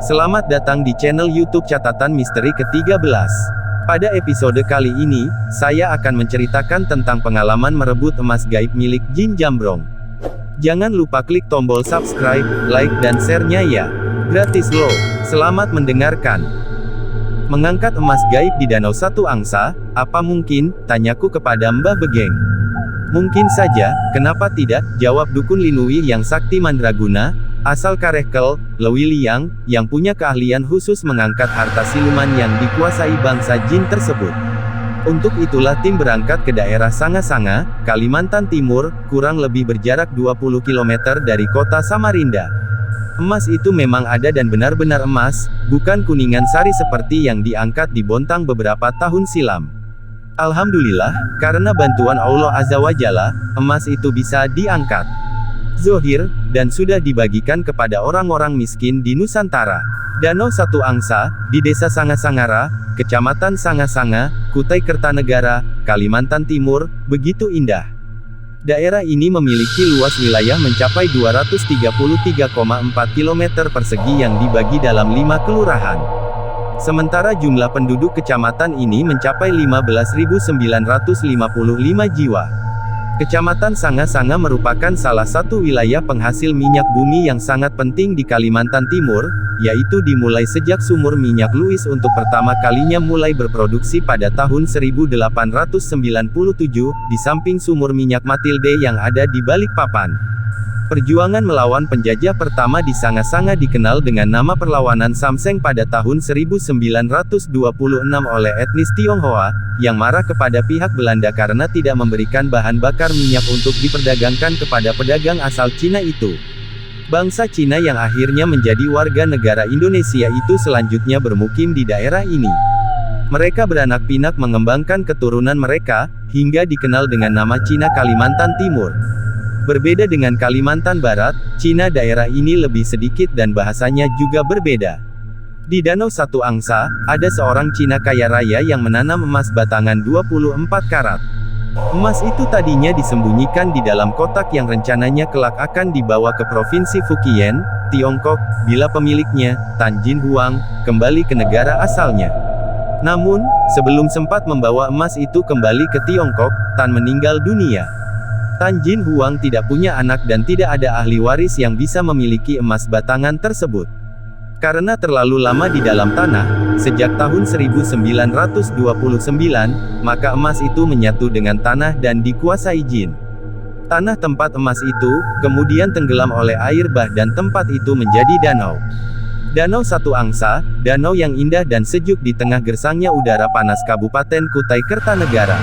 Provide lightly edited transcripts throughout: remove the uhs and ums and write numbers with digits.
Selamat datang di channel YouTube Catatan Misteri ke-13. Pada episode kali ini, saya akan menceritakan tentang pengalaman merebut emas gaib milik Jin Jambrong. Jangan lupa klik tombol subscribe, like dan share-nya ya. Gratis loh. Selamat mendengarkan. Mengangkat emas gaib di Danau Satu Angsa, apa mungkin? Tanyaku kepada Mbah Begeng. Mungkin saja, kenapa tidak? Jawab Dukun Linui yang sakti mandraguna, asal Karekel, Lewi Liang, yang punya keahlian khusus mengangkat harta siluman yang dikuasai bangsa jin tersebut. Untuk itulah tim berangkat ke daerah Sanga-Sanga, Kalimantan Timur, kurang lebih berjarak 20 km dari kota Samarinda. Emas itu memang ada dan benar-benar emas, bukan kuningan sari seperti yang diangkat di Bontang beberapa tahun silam. Alhamdulillah, karena bantuan Allah Azza wa Jalla, emas itu bisa diangkat zohir, dan sudah dibagikan kepada orang-orang miskin di Nusantara. Danau Satu Angsa, di Desa Sanga-Sangara, Kecamatan Sanga-Sanga, Kutai Kertanegara, Kalimantan Timur, begitu indah. Daerah ini memiliki luas wilayah mencapai 233,4 km persegi yang dibagi dalam 5 kelurahan. Sementara jumlah penduduk kecamatan ini mencapai 15.955 jiwa. Kecamatan Sanga-Sanga merupakan salah satu wilayah penghasil minyak bumi yang sangat penting di Kalimantan Timur, yaitu dimulai sejak sumur minyak Luis untuk pertama kalinya mulai berproduksi pada tahun 1897, di samping sumur minyak Matilde yang ada di Balikpapan. Perjuangan melawan penjajah pertama di Sanga-Sanga dikenal dengan nama perlawanan Samseng pada tahun 1926 oleh etnis Tionghoa, yang marah kepada pihak Belanda karena tidak memberikan bahan bakar minyak untuk diperdagangkan kepada pedagang asal Cina itu. Bangsa Cina yang akhirnya menjadi warga negara Indonesia itu selanjutnya bermukim di daerah ini. Mereka beranak pinak mengembangkan keturunan mereka, hingga dikenal dengan nama Cina Kalimantan Timur. Berbeda dengan Kalimantan Barat, Cina daerah ini lebih sedikit dan bahasanya juga berbeda. Di Danau Satu Angsa, ada seorang Cina kaya raya yang menanam emas batangan 24 karat. Emas itu tadinya disembunyikan di dalam kotak yang rencananya kelak akan dibawa ke Provinsi Fujian, Tiongkok, bila pemiliknya, Tan Jin Huang, kembali ke negara asalnya. Namun, sebelum sempat membawa emas itu kembali ke Tiongkok, Tan meninggal dunia. Tan Jin Huang tidak punya anak dan tidak ada ahli waris yang bisa memiliki emas batangan tersebut. Karena terlalu lama di dalam tanah, sejak tahun 1929, maka emas itu menyatu dengan tanah dan dikuasai jin. Tanah tempat emas itu, kemudian tenggelam oleh air bah dan tempat itu menjadi danau. Danau Satu Angsa, danau yang indah dan sejuk di tengah gersangnya udara panas Kabupaten Kutai Kertanegara.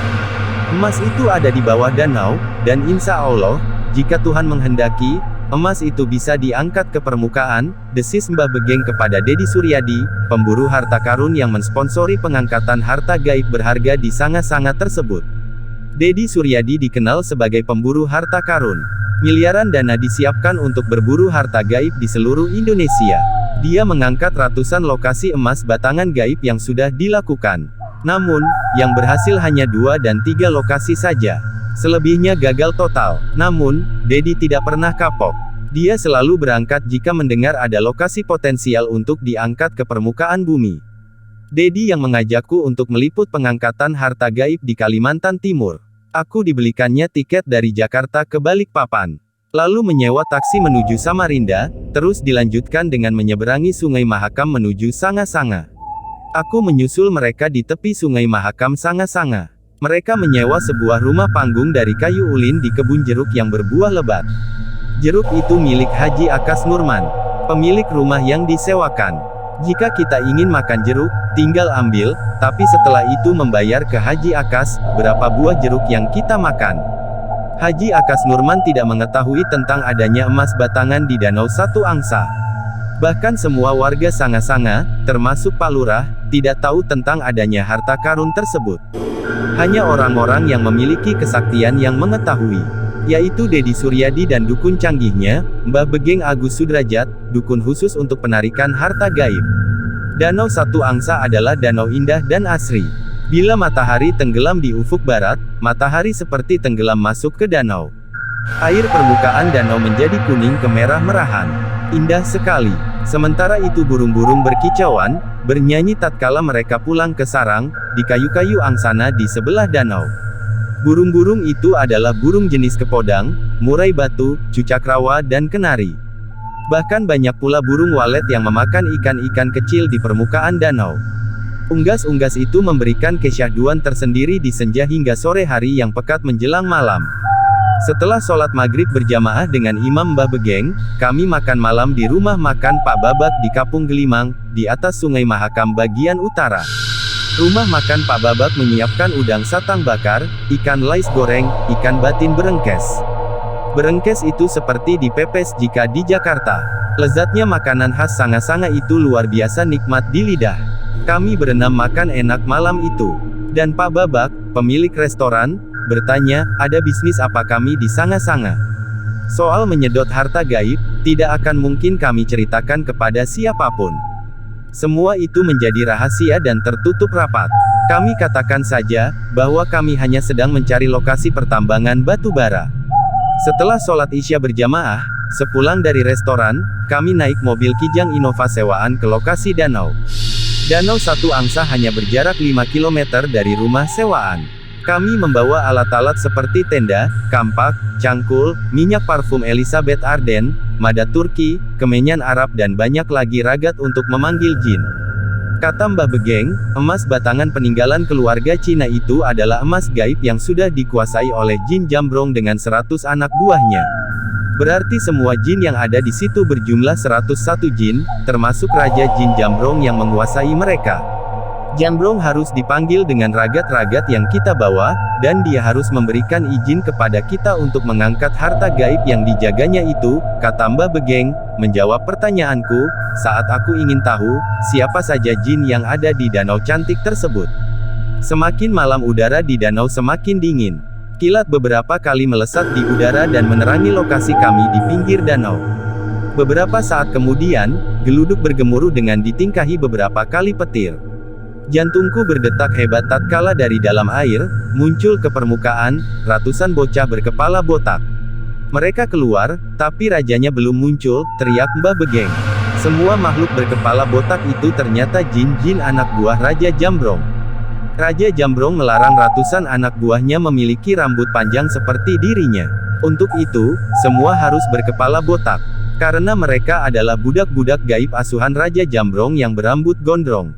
Emas itu ada di bawah danau, dan insya Allah, jika Tuhan menghendaki, emas itu bisa diangkat ke permukaan, desis Mbah Begeng kepada Dedi Suryadi, pemburu harta karun yang mensponsori pengangkatan harta gaib berharga di Sanga-Sanga tersebut. Dedi Suryadi dikenal sebagai pemburu harta karun. Miliaran dana disiapkan untuk berburu harta gaib di seluruh Indonesia. Dia mengangkat ratusan lokasi emas batangan gaib yang sudah dilakukan. Namun, yang berhasil hanya 2 dan 3 lokasi saja. Selebihnya gagal total. Namun, Dedi tidak pernah kapok. Dia selalu berangkat jika mendengar ada lokasi potensial untuk diangkat ke permukaan bumi. Dedi yang mengajakku untuk meliput pengangkatan harta gaib di Kalimantan Timur. Aku dibelikannya tiket dari Jakarta ke Balikpapan. Lalu menyewa taksi menuju Samarinda, terus dilanjutkan dengan menyeberangi Sungai Mahakam menuju Sanga-Sanga. Aku menyusul mereka di tepi Sungai Mahakam Sanga-Sanga. Mereka menyewa sebuah rumah panggung dari kayu ulin di kebun jeruk yang berbuah lebat. Jeruk itu milik Haji Akas Nurman, pemilik rumah yang disewakan. Jika kita ingin makan jeruk, tinggal ambil, tapi setelah itu membayar ke Haji Akas, berapa buah jeruk yang kita makan. Haji Akas Nurman tidak mengetahui tentang adanya emas batangan di Danau Satu Angsa. Bahkan semua warga Sanga-Sanga, termasuk Pak Lurah, tidak tahu tentang adanya harta karun tersebut. Hanya orang-orang yang memiliki kesaktian yang mengetahui, yaitu Dedi Suryadi dan dukun canggihnya, Mbah Begeng Agus Sudrajat, dukun khusus untuk penarikan harta gaib. Danau Satu Angsa adalah danau indah dan asri. Bila matahari tenggelam di ufuk barat, matahari seperti tenggelam masuk ke danau. Air permukaan danau menjadi kuning kemerah-merahan. Indah sekali. Sementara itu burung-burung berkicauan, bernyanyi tatkala mereka pulang ke sarang, di kayu-kayu angsana di sebelah danau. Burung-burung itu adalah burung jenis kepodang, murai batu, cucakrawa dan kenari. Bahkan banyak pula burung walet yang memakan ikan-ikan kecil di permukaan danau. Unggas-unggas itu memberikan kesyahduan tersendiri di senja hingga sore hari yang pekat menjelang malam. Setelah sholat maghrib berjamaah dengan Imam Mbah Begeng, kami makan malam di rumah makan Pak Babak di Kapung Gelimang, di atas Sungai Mahakam bagian utara. Rumah makan Pak Babak menyiapkan udang satang bakar, ikan lais goreng, ikan batin berengkes. Berengkes itu seperti dipepes jika di Jakarta. Lezatnya makanan khas Sanga-Sanga itu luar biasa nikmat di lidah. Kami berenam makan enak malam itu. Dan Pak Babak, pemilik restoran, bertanya, ada bisnis apa kami di Sanga-Sanga? Soal menyedot harta gaib, tidak akan mungkin kami ceritakan kepada siapapun. Semua itu menjadi rahasia dan tertutup rapat. Kami katakan saja, bahwa kami hanya sedang mencari lokasi pertambangan batu bara. Setelah sholat Isya berjamaah, sepulang dari restoran, kami naik mobil Kijang Innova sewaan ke lokasi danau. Danau Satu Angsa hanya berjarak 5 km dari rumah sewaan. Kami membawa alat-alat seperti tenda, kampak, cangkul, minyak parfum Elizabeth Arden, mada Turki, kemenyan Arab dan banyak lagi ragat untuk memanggil jin. Kata Mbah Begeng, emas batangan peninggalan keluarga Cina itu adalah emas gaib yang sudah dikuasai oleh jin Jambrong dengan 100 anak buahnya. Berarti semua jin yang ada di situ berjumlah 101 jin, termasuk Raja Jin Jambrong yang menguasai mereka. Jambrong harus dipanggil dengan ragat-ragat yang kita bawa, dan dia harus memberikan izin kepada kita untuk mengangkat harta gaib yang dijaganya itu, kata Mbah Begeng, menjawab pertanyaanku, saat aku ingin tahu, siapa saja jin yang ada di danau cantik tersebut. Semakin malam udara di danau semakin dingin. Kilat beberapa kali melesat di udara dan menerangi lokasi kami di pinggir danau. Beberapa saat kemudian, geluduk bergemuruh dengan ditingkahi beberapa kali petir. Jantungku berdetak hebat tatkala dari dalam air, muncul ke permukaan, ratusan bocah berkepala botak. Mereka keluar, tapi rajanya belum muncul, teriak Mbah Begeng. Semua makhluk berkepala botak itu ternyata jin-jin anak buah Raja Jambrong. Raja Jambrong melarang ratusan anak buahnya memiliki rambut panjang seperti dirinya. Untuk itu, semua harus berkepala botak. Karena mereka adalah budak-budak gaib asuhan Raja Jambrong yang berambut gondrong.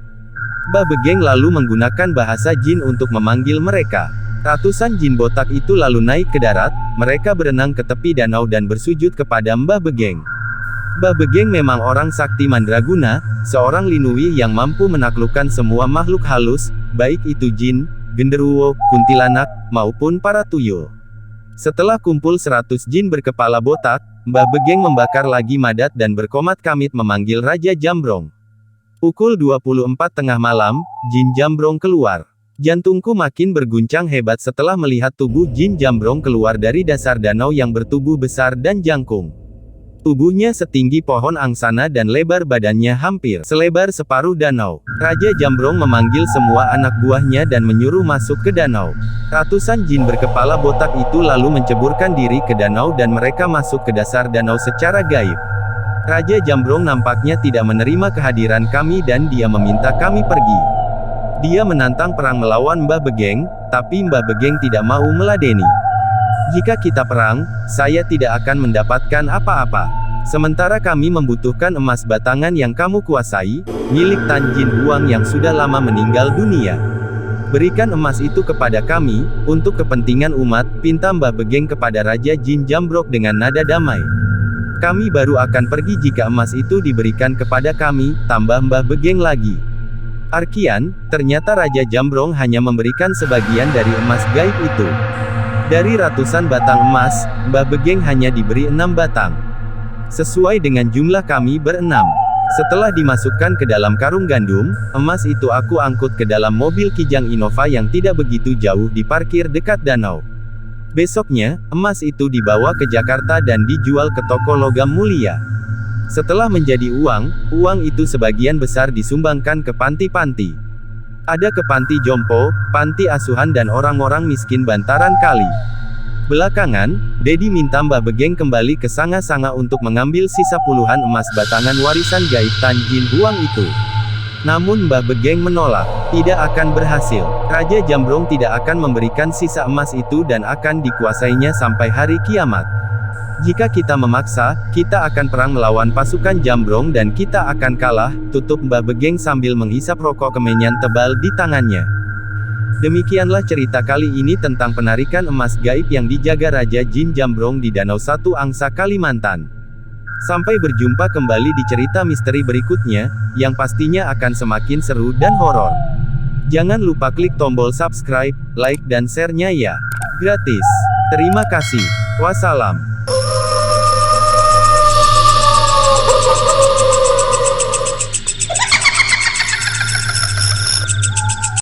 Mbah Begeng lalu menggunakan bahasa jin untuk memanggil mereka. Ratusan jin botak itu lalu naik ke darat, mereka berenang ke tepi danau dan bersujud kepada Mbah Begeng. Mbah Begeng memang orang sakti mandraguna, seorang linui yang mampu menaklukkan semua makhluk halus, baik itu jin, genderuwo, kuntilanak, maupun para tuyul. Setelah kumpul 100 jin berkepala botak, Mbah Begeng membakar lagi madat dan berkomat kamit memanggil Raja Jambrong. Pukul 24 tengah malam, jin Jambrong keluar. Jantungku makin berguncang hebat setelah melihat tubuh jin Jambrong keluar dari dasar danau yang bertubuh besar dan jangkung. Tubuhnya setinggi pohon angsana dan lebar badannya hampir selebar separuh danau. Raja Jambrong memanggil semua anak buahnya dan menyuruh masuk ke danau. Ratusan jin berkepala botak itu lalu menceburkan diri ke danau dan mereka masuk ke dasar danau secara gaib. Raja Jambrong nampaknya tidak menerima kehadiran kami dan dia meminta kami pergi. Dia menantang perang melawan Mbah Begeng, tapi Mbah Begeng tidak mau meladeni. Jika kita perang, saya tidak akan mendapatkan apa-apa. Sementara kami membutuhkan emas batangan yang kamu kuasai, milik Tan Jin Huang yang sudah lama meninggal dunia. Berikan emas itu kepada kami, untuk kepentingan umat, pinta Mbah Begeng kepada Raja Jin Jambrong dengan nada damai. Kami baru akan pergi jika emas itu diberikan kepada kami, tambah Mbah Begeng lagi. Arkian, ternyata Raja Jambrong hanya memberikan sebagian dari emas gaib itu. Dari ratusan batang emas, Mbah Begeng hanya diberi 6 batang. Sesuai dengan jumlah kami berenam. Setelah dimasukkan ke dalam karung gandum, emas itu aku angkut ke dalam mobil Kijang Innova yang tidak begitu jauh diparkir dekat danau. Besoknya, emas itu dibawa ke Jakarta dan dijual ke toko logam mulia. Setelah menjadi uang, uang itu sebagian besar disumbangkan ke panti-panti. Ada ke panti jompo, panti asuhan dan orang-orang miskin bantaran kali. Belakangan, Dedi minta Mbah Begeng kembali ke Sanga-Sanga untuk mengambil sisa puluhan emas batangan warisan gaib Tan Jin Huang itu. Namun Mbah Begeng menolak, tidak akan berhasil. Raja Jambrong tidak akan memberikan sisa emas itu dan akan dikuasainya sampai hari kiamat. Jika kita memaksa, kita akan perang melawan pasukan Jambrong dan kita akan kalah, tutup Mbah Begeng sambil menghisap rokok kemenyan tebal di tangannya. Demikianlah cerita kali ini tentang penarikan emas gaib yang dijaga Raja Jin Jambrong di Danau Satu Angsa Kalimantan. Sampai berjumpa kembali di cerita misteri berikutnya, yang pastinya akan semakin seru dan horor. Jangan lupa klik tombol subscribe, like dan share-nya ya. Gratis. Terima kasih. Wassalam.